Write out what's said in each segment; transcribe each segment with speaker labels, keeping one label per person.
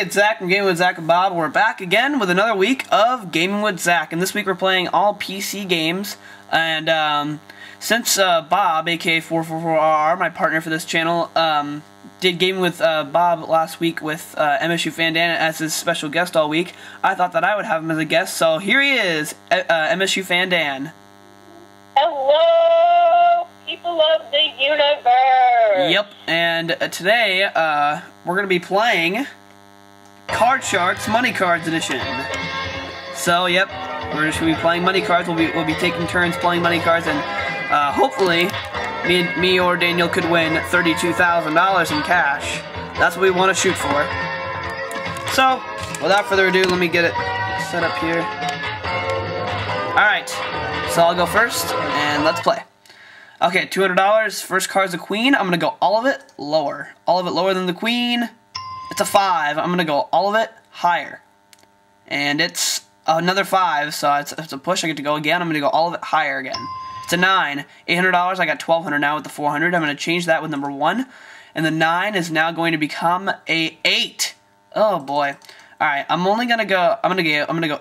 Speaker 1: it's Zach from Gaming with Zach and Bob. We're back again with another week of Gaming with Zach, and this week we're playing all PC games. And since Bob, aka 444R, my partner for this channel, did Gaming with Bob last week with msufandan as his special guest all week, I thought that I would have him as a guest. So here he is, msufandan.
Speaker 2: Hello, people of the universe!
Speaker 1: Yep, and today, we're going to be playing Card Sharks Money Cards Edition. So, yep, we're just going to be playing money cards. We'll be taking turns playing money cards, and hopefully, me or Daniel could win $32,000 in cash. That's what we want to shoot for. So, without further ado, let me get it set up here. Alright, so I'll go first, and let's play. Okay, $200. First card's a queen. I'm going to go all of it lower. All of it lower than the queen. It's a 5. I'm going to go all of it higher. And it's another 5, so it's a push. I get to go again. I'm going to go all of it higher again. It's a 9. $800. I got $1,200 now with the 400. I'm going to change that with number 1. And the 9 is now going to become a 8. Oh boy. Alright, I'm going to go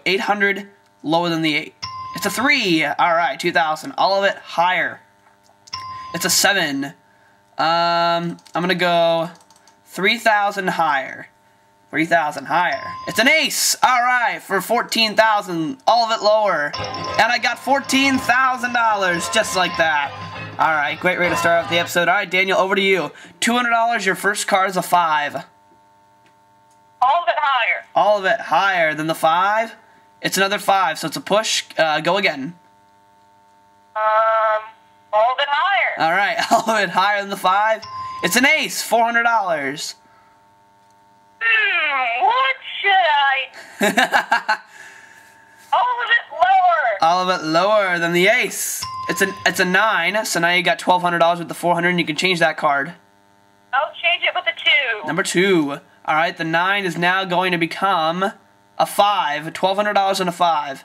Speaker 1: 800 lower than the 8. It's a 3. Alright, 2,000. All of it higher. It's a 7. I'm going to go 3,000 higher. 3,000 higher. It's an ace. Alright, for 14,000. All of it lower. And I got $14,000 just like that. Alright, great way to start off the episode. Alright, Daniel, over to you. $200, your first card is a 5.
Speaker 2: All of it higher.
Speaker 1: All of it higher than the 5. It's another 5, so it's a push. Go again.
Speaker 2: All of it higher.
Speaker 1: Alright, all of it higher than the 5. It's an ace, $400.
Speaker 2: What should I? All of it lower.
Speaker 1: All of it lower than the ace. It's a 9, so now you got $1,200 with the 400, and you can change that card.
Speaker 2: I'll change it with a 2.
Speaker 1: Number 2. Alright, the 9 is now going to become a 5. $1,200 and a 5.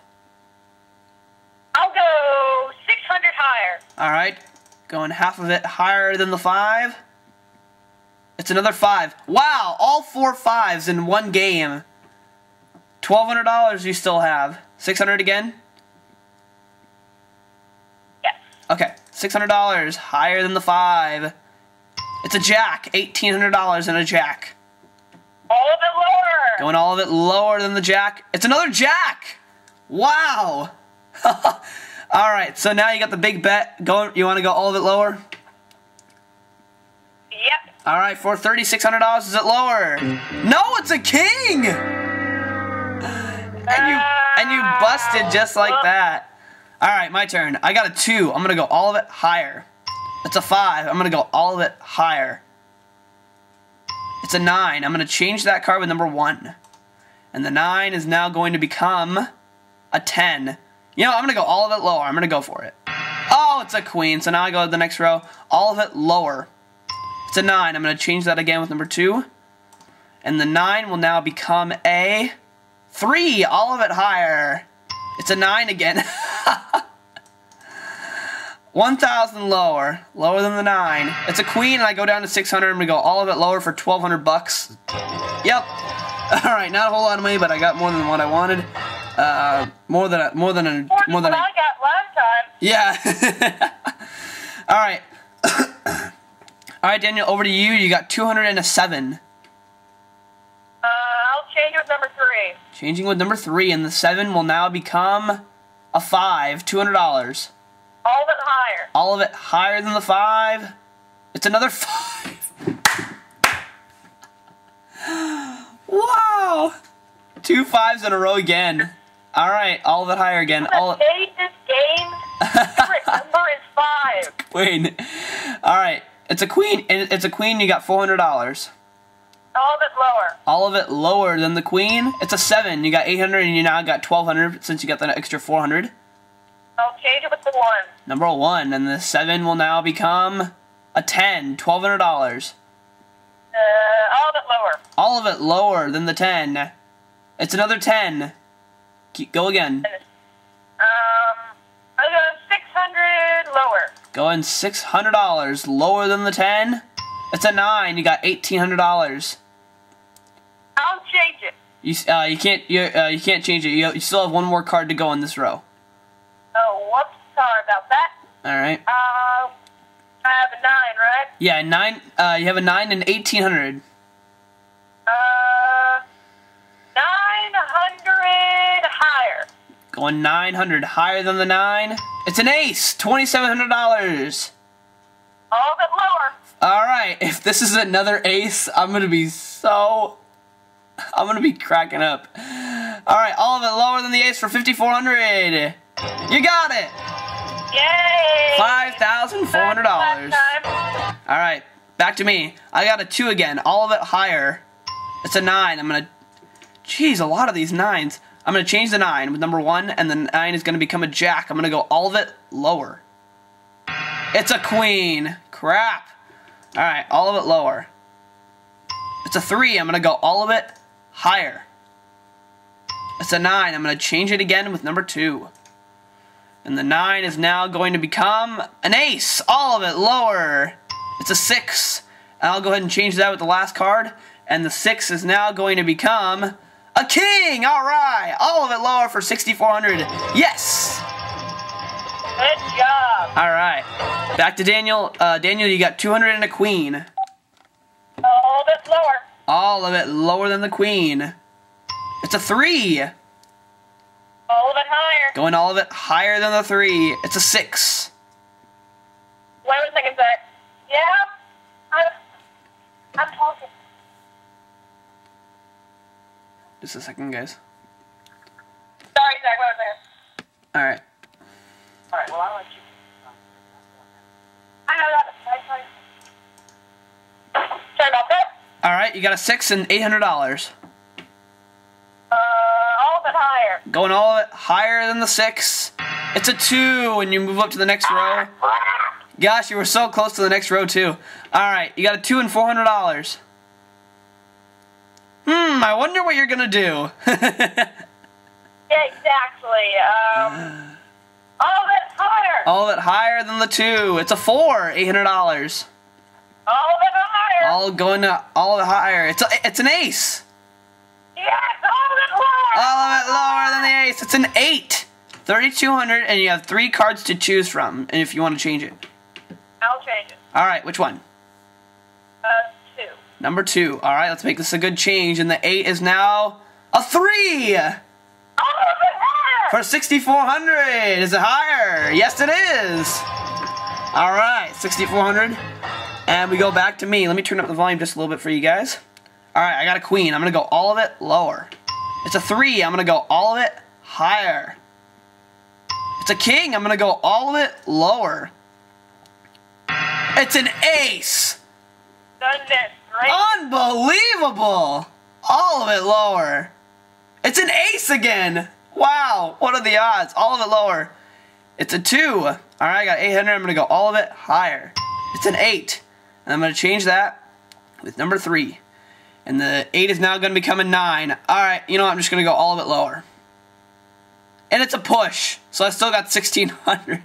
Speaker 2: I'll go 600 higher.
Speaker 1: Alright, going half of it higher than the 5. It's another 5. Wow, all 4 5s in one game. $1,200 you still have. 600 again?
Speaker 2: Yes.
Speaker 1: Okay, $600 higher than the 5. It's a jack. $1,800 and a jack.
Speaker 2: All of it lower.
Speaker 1: Going all of it lower than the jack. It's another jack! Wow! Alright, so now you got the big bet. You want to go all of it lower?
Speaker 2: Yep.
Speaker 1: Alright, for $3,600, is it lower? No, it's a king! And you busted just like that. Alright, my turn. I got a 2. I'm going to go all of it higher. It's a 5. I'm going to go all of it higher. It's a 9. I'm going to change that card with number 1. And the 9 is now going to become a 10. You know, I'm going to go all of it lower. I'm going to go for it. Oh, it's a queen. So now I go to the next row. All of it lower. It's a 9. I'm going to change that again with number 2. And the 9 will now become a 3. All of it higher. It's a 9 again. 1,000 lower. Lower than the 9. It's a queen, and I go down to 600. I'm going to go all of it lower for 1,200 bucks. Yep. Alright, not a whole lot of money, but I got more than what I wanted. More than I
Speaker 2: got last time.
Speaker 1: Yeah. Alright. Alright, Daniel, over to you. You got 207.
Speaker 2: I'll change it with number 3.
Speaker 1: Changing with number 3, and the 7 will now become a 5. $200.
Speaker 2: All of it higher.
Speaker 1: All of it higher than the 5. It's another 5. Wow. 2 5s in a row again. Alright, all of it higher again.
Speaker 2: I'm gonna hate this game. Favorite number is 5.
Speaker 1: Queen. Alright, it's a queen. It's a queen, you got $400.
Speaker 2: All of it lower.
Speaker 1: All of it lower than the queen. It's a 7. You got 800, and you now got 1,200 since you got the extra 400.
Speaker 2: I'll change it with the 1.
Speaker 1: Number 1, and the 7 will now become a 10. $1,200.
Speaker 2: All of it lower.
Speaker 1: All of it lower than the 10. It's another 10. Go again.
Speaker 2: I'll go 600 lower.
Speaker 1: Going $600 lower than the 10. It's a 9. You got $1,800.
Speaker 2: I'll change it.
Speaker 1: You can't change it. You still have one more card to go in this row.
Speaker 2: Oh, whoops. Sorry about that.
Speaker 1: All right.
Speaker 2: I have a 9, right?
Speaker 1: Yeah, 9. You have a 9 and 1800.
Speaker 2: 900 higher.
Speaker 1: Going 900 higher than the 9. It's an ace. $2,700.
Speaker 2: All bit lower.
Speaker 1: All right. If this is another ace, I'm gonna be cracking up. All right. All of it lower than the ace for 5,400. You got it.
Speaker 2: Yay!
Speaker 1: $5,400. All right. Back to me. I got a 2 again. All of it higher. It's a 9. I'm gonna. Jeez, a lot of these 9s. I'm gonna change the 9 with number 1, and the 9 is gonna become a jack. I'm gonna go all of it lower. It's a queen. Crap. All right, all of it lower. It's a 3. I'm gonna go all of it higher. It's a 9. I'm gonna change it again with number 2. And the 9 is now going to become an ace. All of it lower. It's a 6. And I'll go ahead and change that with the last card. And the 6 is now going to become a king. All right. All of it lower for 6,400. Yes.
Speaker 2: Good job.
Speaker 1: All right. Back to Daniel. Daniel, you got 200 and a queen.
Speaker 2: All bit lower.
Speaker 1: All of it lower than the queen. It's a 3.
Speaker 2: All of it higher.
Speaker 1: Going all of it higher than the 3. It's a 6.
Speaker 2: Wait a second, Zach. Yeah, I'm talking.
Speaker 1: Just a second, guys.
Speaker 2: Sorry, Zach. Wait a second.
Speaker 1: All right.
Speaker 2: All right. Well, I'll let you. I know that. Sorry about that.
Speaker 1: All right. You got a 6 and $800.
Speaker 2: All of it higher.
Speaker 1: Going all of it higher than the 6. It's a 2, and you move up to the next row. Gosh, you were so close to the next row, too. All right, you got a 2 and $400. I wonder what you're going to do.
Speaker 2: Yeah, exactly. All of it higher.
Speaker 1: All of it higher than the 2. It's a 4, $800.
Speaker 2: All of it higher.
Speaker 1: All of it higher. It's an ace.
Speaker 2: Yes, all of it lower.
Speaker 1: All of it lower than the ace. It's an 8, 3,200, and you have 3 cards to choose from, and if you want to change it.
Speaker 2: I'll change it.
Speaker 1: All right, which one?
Speaker 2: 2.
Speaker 1: Number 2. All right, let's make this a good change, and the 8 is now a 3
Speaker 2: All of it higher.
Speaker 1: for 6,400. Is it higher? Yes, it is. All right, 6,400, and we go back to me. Let me turn up the volume just a little bit for you guys. All right, I got a queen. I'm gonna go all of it lower. It's a 3. I'm gonna go all of it higher. It's a king. I'm gonna go all of it lower. It's an ace.
Speaker 2: Goodness gracious.
Speaker 1: Unbelievable. All of it lower. It's an ace again. Wow. What are the odds? All of it lower. It's a 2. All right, I got 800. I'm gonna go all of it higher. It's an 8. And I'm gonna change that with number 3. And the 8 is now going to become a 9. All right, you know what? I'm just going to go all of it lower. And it's a push. So I still got 1,600.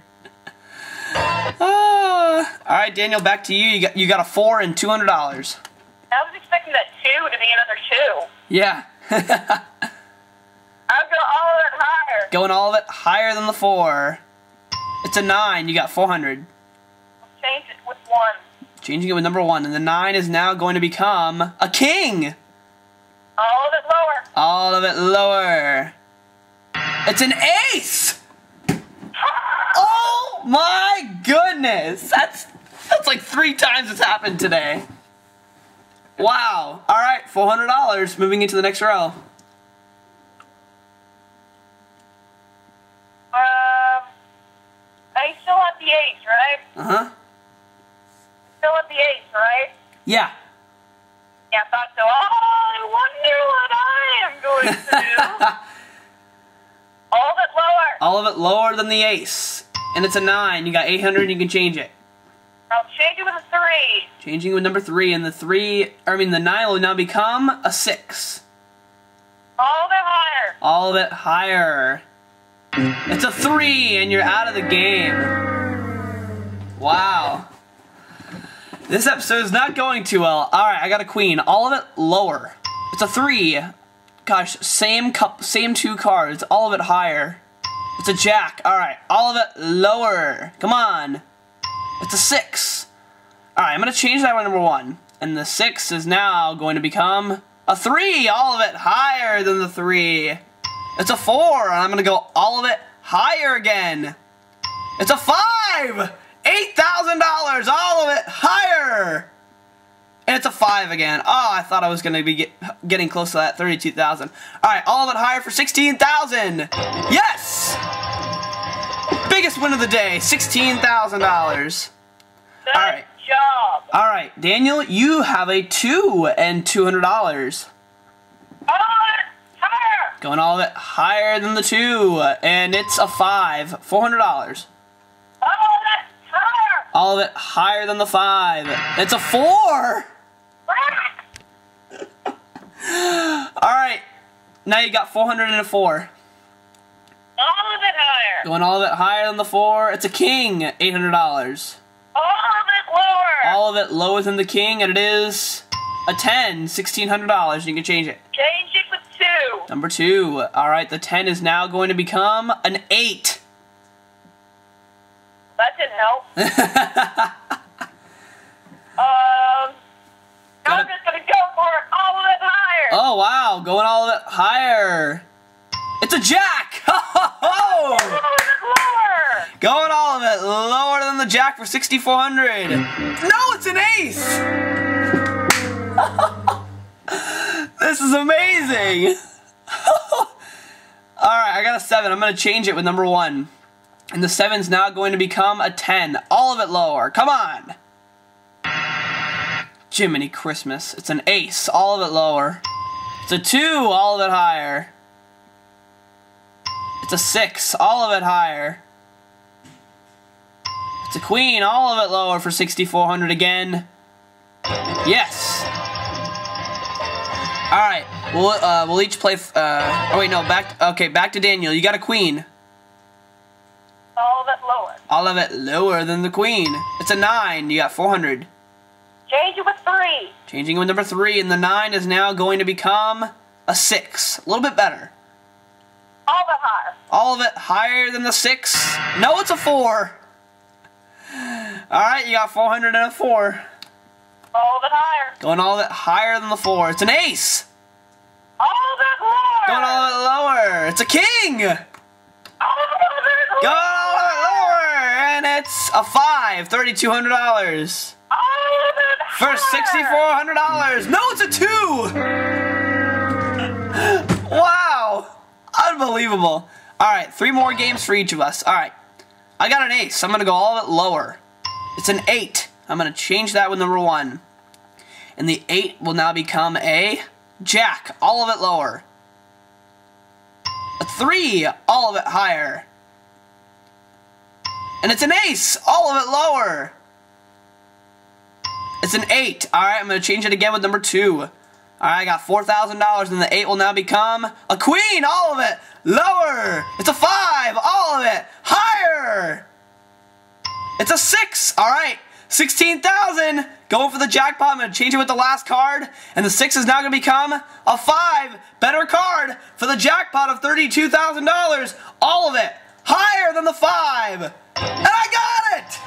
Speaker 1: All right, Daniel, back to you. You got a 4 and $200.
Speaker 2: I was expecting that 2 to be another 2.
Speaker 1: Yeah.
Speaker 2: I'll go all of it higher.
Speaker 1: Going all of it higher than the 4. It's a 9. You got 400.
Speaker 2: I'll change it with 1.
Speaker 1: Changing it with number 1. And the 9 is now going to become a king.
Speaker 2: All of it lower.
Speaker 1: All of it lower. It's an ace. Oh my goodness. That's like 3 times it's happened today. Wow. All right, $400. Moving into the next row.
Speaker 2: I still have the 8, right?
Speaker 1: Uh-huh.
Speaker 2: Still have the 8, right?
Speaker 1: Yeah.
Speaker 2: Yeah, I thought so. I wonder what I am going to do. All of it lower.
Speaker 1: All of it lower than the ace. And it's a 9. You got 800, you can change it.
Speaker 2: I'll change it with a 3.
Speaker 1: Changing it with number 3, and the 9 will now become a 6.
Speaker 2: All of it higher.
Speaker 1: All of it higher. It's a 3, and you're out of the game. Wow. This episode is not going too well. Alright, I got a queen. All of it lower. It's a 3. Gosh, same two cards, all of it higher. It's a jack. Alright, all of it lower. Come on. It's a 6. Alright, I'm going to change that one to number 1. And the 6 is now going to become a 3. All of it higher than the 3. It's a 4. And I'm going to go all of it higher again. It's a 5. $8,000. All of it higher. And it's a 5 again. Oh, I thought I was going to be getting close to that 32,000. Alright, all of it higher for 16,000. Yes! Biggest win of the day, $16,000.
Speaker 2: Nice
Speaker 1: Alright.
Speaker 2: job.
Speaker 1: Alright, Daniel, you have a 2 and $200.
Speaker 2: All of it higher.
Speaker 1: Going all of it higher than the 2. And it's a 5. $400.
Speaker 2: All of it higher.
Speaker 1: All of it higher than the 5. It's a 4. Alright, now you got 400 and a 4.
Speaker 2: All of it higher.
Speaker 1: Going all of it higher than the 4. It's a king, $800.
Speaker 2: All of it lower.
Speaker 1: All of it lower than the king, and it is a 10, $1,600. You can change it.
Speaker 2: Change it with 2.
Speaker 1: Number 2. Alright, the 10 is now going to become an 8.
Speaker 2: That didn't help. I'm just gonna go for it. All of it higher.
Speaker 1: Oh, wow. Going all of it higher. It's a jack.
Speaker 2: All of it lower.
Speaker 1: Going all of it lower than the jack for 6,400. No, it's an ace. This is amazing. Alright, I got a 7. I'm going to change it with number 1. And the 7's now going to become a 10. All of it lower. Come on. Jiminy Christmas. It's an ace. All of it lower. It's a 2. All of it higher. It's a 6. All of it higher. It's a queen. All of it lower for 6,400 again. Yes. Alright. We'll each play... oh, wait, no. Back to Daniel. You got a queen.
Speaker 2: All of it lower.
Speaker 1: All of it lower than the queen. It's a 9. You got 400.
Speaker 2: Change it with 3.
Speaker 1: Changing with number 3, and the 9 is now going to become a 6. A little bit better.
Speaker 2: All of it higher.
Speaker 1: All of it higher than the 6. No, it's a 4. Alright, you got 400 and a 4.
Speaker 2: All of it higher.
Speaker 1: Going all of it higher than the 4. It's an ace.
Speaker 2: All of it lower.
Speaker 1: Going all of it lower. It's a king.
Speaker 2: All of it
Speaker 1: Going
Speaker 2: lower.
Speaker 1: all of it lower. And it's a 5. $3,200.
Speaker 2: All of it
Speaker 1: For
Speaker 2: higher.
Speaker 1: $6,400. No, it's a 2. Wow. Unbelievable. Alright, 3 more games for each of us. Alright. I got an ace. I'm going to go all of it lower. It's an 8. I'm going to change that with number 1. And the 8 will now become a jack. All of it lower. A 3. All of it higher. And it's an ace. All of it lower. It's an 8. Alright, I'm going to change it again with number 2. Alright, I got $4,000, and the 8 will now become a queen. All of it lower. It's a 5. All of it higher. It's a 6. Alright, 16,000. Going for the jackpot. I'm going to change it with the last card, and the 6 is now going to become a 5. Better card for the jackpot of $32,000. All of it higher than the 5. And I got it!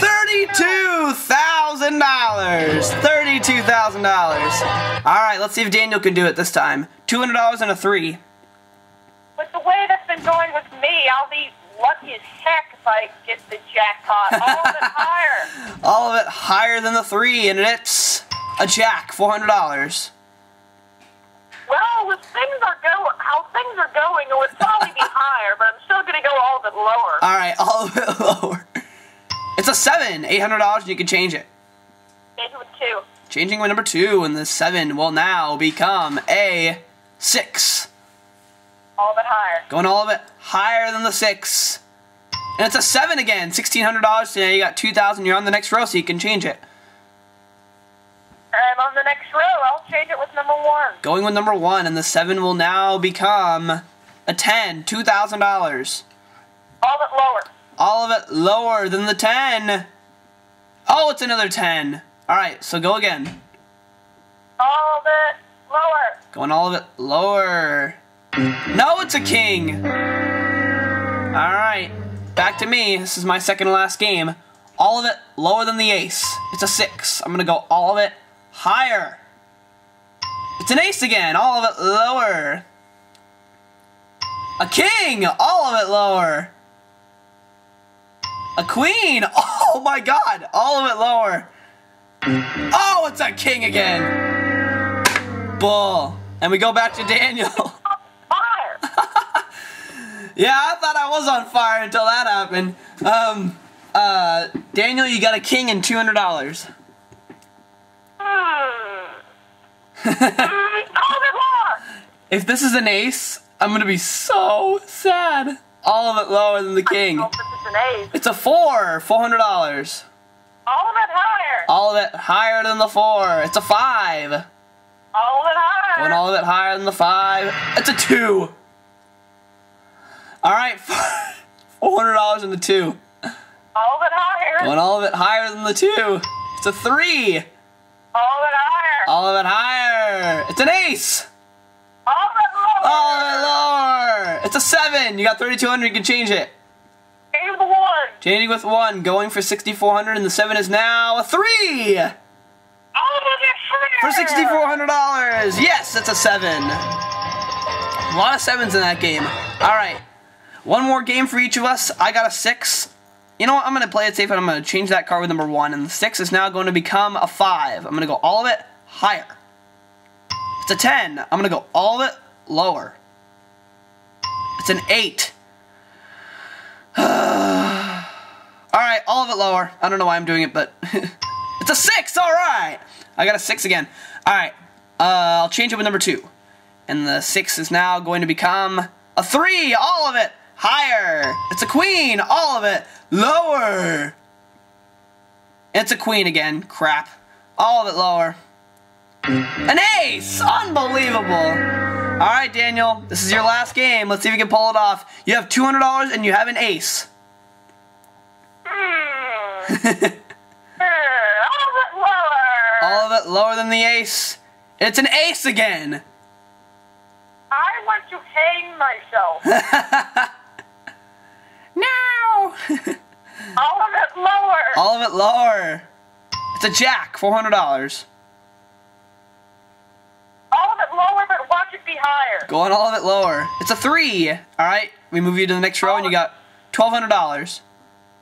Speaker 1: $32,000. $32,000. Alright, let's see if Daniel can do it this time. $200 and a 3.
Speaker 2: With the way that's been going with me, I'll be lucky as heck if I get the jackpot. All of it higher.
Speaker 1: All of it higher than the 3, and it's a jack. $400.
Speaker 2: Well, with how things are going, it would probably be higher, but I'm still going to go all of it lower.
Speaker 1: Alright, all of it lower. It's a 7. $800, and you can change it.
Speaker 2: Change it with 2.
Speaker 1: Changing with number 2, and the 7 will now become a 6.
Speaker 2: All of it higher.
Speaker 1: Going all of it higher than the 6. And it's a 7 again. $1,600. So now you got $2,000. You're on the next row, so you can change it.
Speaker 2: And on the next row, I'll change it with number 1.
Speaker 1: Going with number 1, and the 7 will now become a 10. $2,000.
Speaker 2: All of it lower.
Speaker 1: All of it lower than the 10. Oh, it's another 10. Alright, so go again.
Speaker 2: All of it lower.
Speaker 1: Going all of it lower. No, it's a king. Alright, back to me. This is my second to last game. All of it lower than the ace. It's a 6. I'm going to go all of it higher. It's an ace again. All of it lower. A king. All of it lower. A queen. Oh my god. All of it lower. Oh, it's a king again. Bull. And we go back to Daniel.
Speaker 2: Fire.
Speaker 1: Yeah, I thought I was on fire until that happened. Daniel, you got a king and $200.
Speaker 2: All of it lower.
Speaker 1: If this is an ace, I'm gonna be so sad. All of it lower than the king.
Speaker 2: I hope this is an ace.
Speaker 1: It's a 4, $400.
Speaker 2: All of it higher.
Speaker 1: All of it higher than the 4. It's a 5.
Speaker 2: All of it higher.
Speaker 1: Going all of it higher than the 5. It's a 2. All right, $400 in the 2.
Speaker 2: All of it higher.
Speaker 1: Going all of it higher than the 2. It's a 3.
Speaker 2: All of it higher.
Speaker 1: All of it higher. It's an ace.
Speaker 2: All of it lower.
Speaker 1: All of it lower. It's a 7. You got 3,200. You can change it.
Speaker 2: Change the 1.
Speaker 1: Changing with 1. Going for 6,400, and the 7 is now a 3.
Speaker 2: All of it higher.
Speaker 1: For $6,400. Yes, it's a 7. A lot of 7s in that game. All right. One more game for each of us. I got a 6. You know what? I'm going to play it safe, and I'm going to change that card with number 1. And the 6 is now going to become a 5. I'm going to go all of it higher. It's a 10. I'm going to go all of it lower. It's an 8. Alright, all of it lower. I don't know why I'm doing it, but it's a 6. Alright. I got a 6 again. Alright. I'll change it with number 2. And the 6 is now going to become a 3. All of it higher. It's a queen. All of it lower. It's a queen again. Crap. All of it lower. An ace. Unbelievable. Alright, Daniel. This is your last game. Let's see if you can pull it off. You have $200 and you have an ace.
Speaker 2: All of it lower.
Speaker 1: All of it lower than the ace. It's an ace again.
Speaker 2: I want to hang myself.
Speaker 1: No.
Speaker 2: All of it lower.
Speaker 1: All of it lower. It's a jack. $400.
Speaker 2: All of it lower, but watch it be higher.
Speaker 1: Going all of it lower. It's a 3. Alright, we move you to the next row and you got $1,200.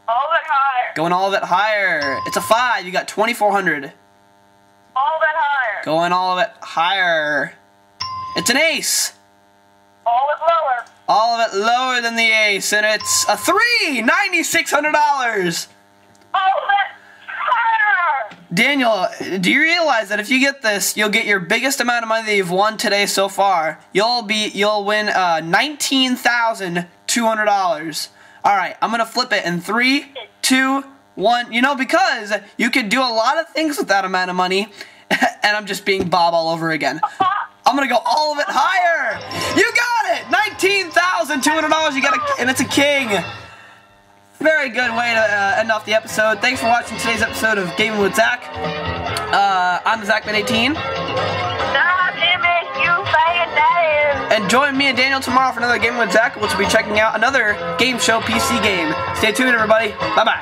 Speaker 2: All of it higher.
Speaker 1: Going all of it higher. It's a 5. You got $2,400.
Speaker 2: All of it higher.
Speaker 1: Going all of it higher. It's an ace.
Speaker 2: All of it lower.
Speaker 1: All of it lower than the ace, and it's a 3. $9,600.
Speaker 2: All of it higher.
Speaker 1: Daniel, do you realize that if you get this, you'll get your biggest amount of money that you've won today so far? You'll win $19,200. All right, I'm gonna flip it in 3, 2, 1. You know, because you could do a lot of things with that amount of money, and I'm just being Bob all over again. I'm gonna go all of it higher. You got it. $19,200. You got it, and it's a king. Very good way to end off the episode. Thanks for watching today's episode of Gaming with Zach. I'm Zachman18. And join me and Daniel tomorrow for another Gaming with Zach, which will be checking out another game show PC game. Stay tuned, everybody. Bye-bye.